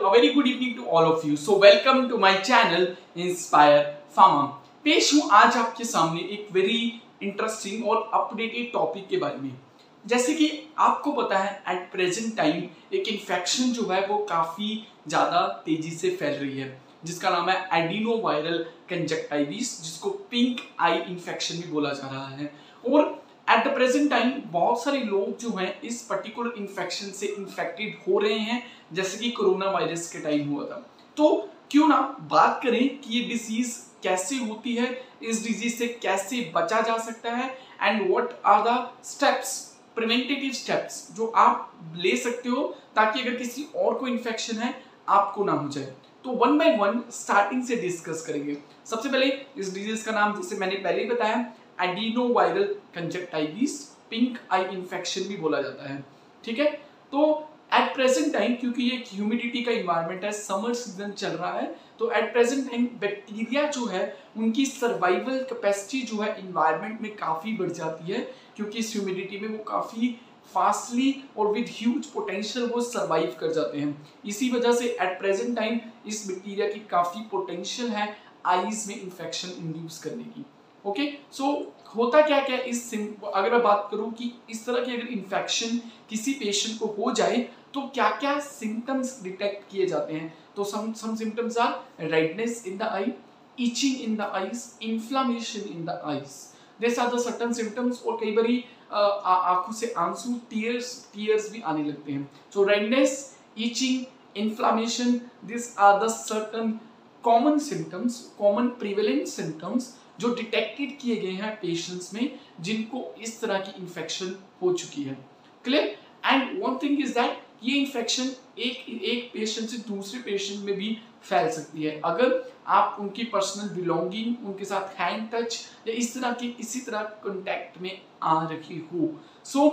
a very good evening to all of you. So welcome to my channel Inspire Pharma. पेश हूँ आज आपके सामने एक वेरी इंटरेस्टिंग और अपडेटेड टॉपिक के बारे में। जैसे कि आपको पता है एट प्रेजेंट टाइम एक इन्फेक्शन जो है वो काफी ज्यादा तेजी से फैल रही है, जिसका नाम है एडिनो वायरल कंजक्टिविटिस, जिसको पिंक आई इन्फेक्शन भी बोला जा रहा है। और एट द प्रेजेंट टाइम बहुत सारे लोग जो हैं इस पर्टिकुलर इन्फेक्शन से इन्फेक्टेड हो रहे हैं, जैसे कि कोरोना वायरस के टाइम हुआ था। तो क्यों ना बात करें कि ये डिसीज कैसे होती है, इस डिजीज से कैसे बचा जा सकता है and what are the steps, preventive steps जो आप ले सकते हो ताकि अगर किसी और को इन्फेक्शन है आपको ना हो जाए। तो वन बाय वन स्टार्टिंग से डिस्कस करेंगे। सबसे पहले इस डिजीज का नाम, जैसे मैंने पहले ही बताया, adenoviral conjunctivitis, pink eye infection भी बोला जाता है। ठीक है, तो एट प्रेजेंट टाइम क्योंकि ये ह्यूमिडिटी का इन्वायरमेंट है, समर सीजन चल रहा है, तो एट प्रेजेंट टाइम बैक्टीरिया जो है उनकी सर्वाइवल कैपेसिटी जो है इन्वायरमेंट में काफी बढ़ जाती है, क्योंकि इस ह्यूमिडिटी में वो काफी फास्टली और विद ह्यूज पोटेंशियल वो सर्वाइव कर जाते हैं। इसी वजह से एट प्रेजेंट टाइम इस बैक्टीरिया की काफी पोटेंशियल है आईज में इन्फेक्शन इंड्यूस करने की। ओके, सो होता क्या क्या अगर मैं बात करूं कि इस तरह की अगर इन्फेक्शन किसी पेशेंट को हो जाए तो क्या क्या सिम्टम्स डिटेक्ट किए जाते हैं। तो some symptoms are redness in the eye, itching in the eyes, inflammation in the eyes, this are the certain symptoms. और कई बारी आंखों से आंसू, टीयर्स भी आने लगते हैं। So redness, itching, inflammation, this are the certain common symptoms, common prevalent symptoms जो डिटेक्टेड किए गए हैं पेशेंट्स में जिनको इस तरह की इन्फेक्शन हो चुकी है। Clear? And one thing is that ये इन्फेक्शन एक पेशेंट से दूसरे पेशेंट में भी फैल सकती है अगर आप उनकी पर्सनल बिलोंगिंग, उनके साथ हैंड टच या इस तरह के किसी तरह कांटेक्ट में आ रही हो। सो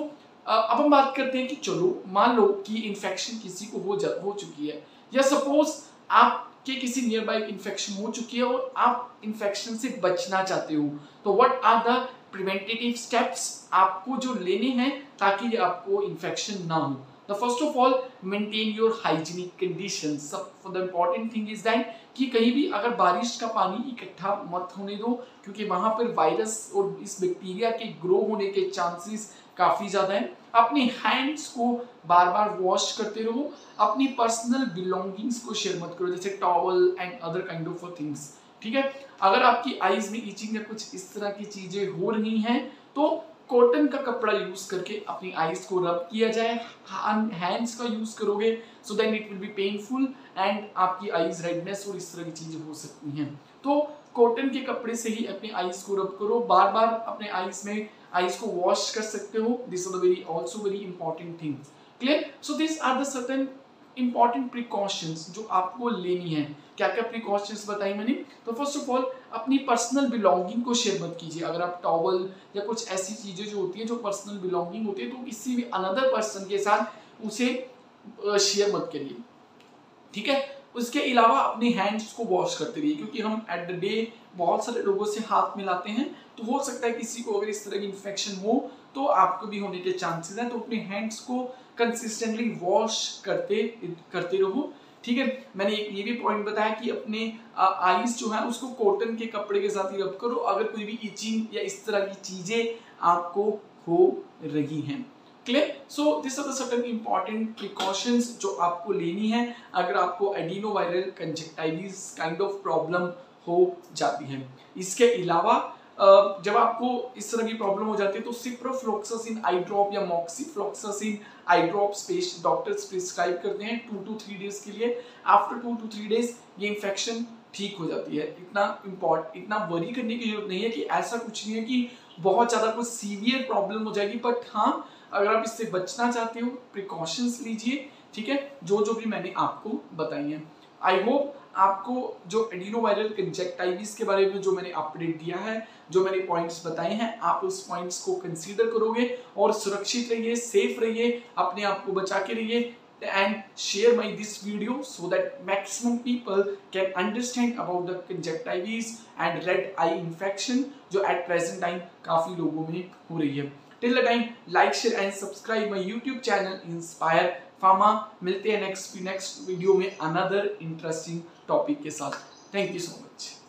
अब हम बात करते हैं कि चलो मान लो कि इन्फेक्शन किसी को हो चुकी है, या सपोज आप कि किसी नियर बाई इन्फेक्शन हो चुकी है और आप इन्फेक्शन से बचना चाहते हो, तो what are the preventive steps आपको जो लेने हैं ताकि आपको इन्फेक्शन ना हो। The first of all, maintain your hygienic conditions. सब the important thing is that कि कहीं भी अगर बारिश का पानी इकट्ठा मत होने दो, क्योंकि वहां पर वायरस और इस बैक्टीरिया के ग्रो होने के चांसेस काफी ज्यादा है। अपने हैंड्स को बार बार वॉश करते रहो, अपनी पर्सनल बिलोंगिंग्स को शेयर मत करो, जैसे towel and other kind of things. ठीक है, अगर आपकी आईज में इचिंग या कुछ इस तरह की चीजें हो रही हैं तो कॉटन का कपड़ा यूज करके अपनी आईज को रब किया जाए। हैंड्स का यूज करोगे so then it will be painful and आपकी आईज रेडनेस और इस तरह की चीजें हो सकती हैं। तो कॉटन के कपड़े से ही अपनी आईज को रब करो, बार बार अपने आईज को वॉश कर सकते हो। This are the also very important things. Clear? So these are the certain important precautions जो आपको लेनी है। क्या क्या प्रिकॉशंस बताई मैंने? तो फर्स्ट ऑफ ऑल, अपनी पर्सनल बिलोंगिंग को शेयर मत कीजिए। अगर आप टॉवल या कुछ ऐसी चीजें जो होती हैं जो पर्सनल बिलोंगिंग होती है, तो किसी भी अनदर पर्सन के साथ उसे शेयर मत करिए। ठीक है, उसके अलावा अपने हैंड्स को वॉश करते रहिए, क्योंकि हम एट द डे बहुत सारे लोगों से हाथ मिलाते हैं, तो हो सकता है किसी को अगर इस तरह की इन्फेक्शन हो तो आपको भी होने के चांसेस हैं। तो अपने हैंड्स को कंसिस्टेंटली वॉश करते रहो। ठीक है, मैंने ये भी पॉइंट बताया कि अपने आईज जो है उसको कॉटन के कपड़े के साथ ही रब करो अगर कोई भी इचिंग या इस तरह की चीजें आपको हो रही हैं। Clear? So this are the certain important precautions जो आपको लेनी है अगर आपको adenoviral conjunctivitis kind of problem हो जाती है। इसके अलावा जब आपको इस तरह की प्रॉब्लम हो जाती है तो सिप्रोफ्लॉक्सासिन आई ड्रॉप या moxifloxacin eye drops doctors prescribe करते हैं 2 to 3 डेज के लिए। आफ्टर 2 to 3 डेज ये इन्फेक्शन ठीक हो जाती है। इतना वरी करने की जरूरत नहीं है कि ऐसा कुछ नहीं है कि बहुत ज्यादा कुछ सीवियर प्रॉब्लम हो जाएगी, बट हाँ, अगर आप इससे बचना चाहते हो प्रिकॉशंस लीजिए। ठीक है, जो भी मैंने आपको बताई है। आई होप आपको जो एडिनो वायरल कंजक्टिविटिस के बारे में जो मैंने अपडेट दिया है, जो मैंने पॉइंट्स बताए हैं, आप उस पॉइंट्स को कंसीडर करोगे और सुरक्षित रहिए, सेफ रहिए, अपने आप को बचा के रहिए and share this video so that maximum people can understand about the conjunctivitis and red eye infection जो at present time काफी लोगों में हो रही है। Till the time, like, share and subscribe my YouTube channel Inspire pharma. मिलते हैं next video में अनदर इंटरेस्टिंग टॉपिक के साथ। Thank you so much.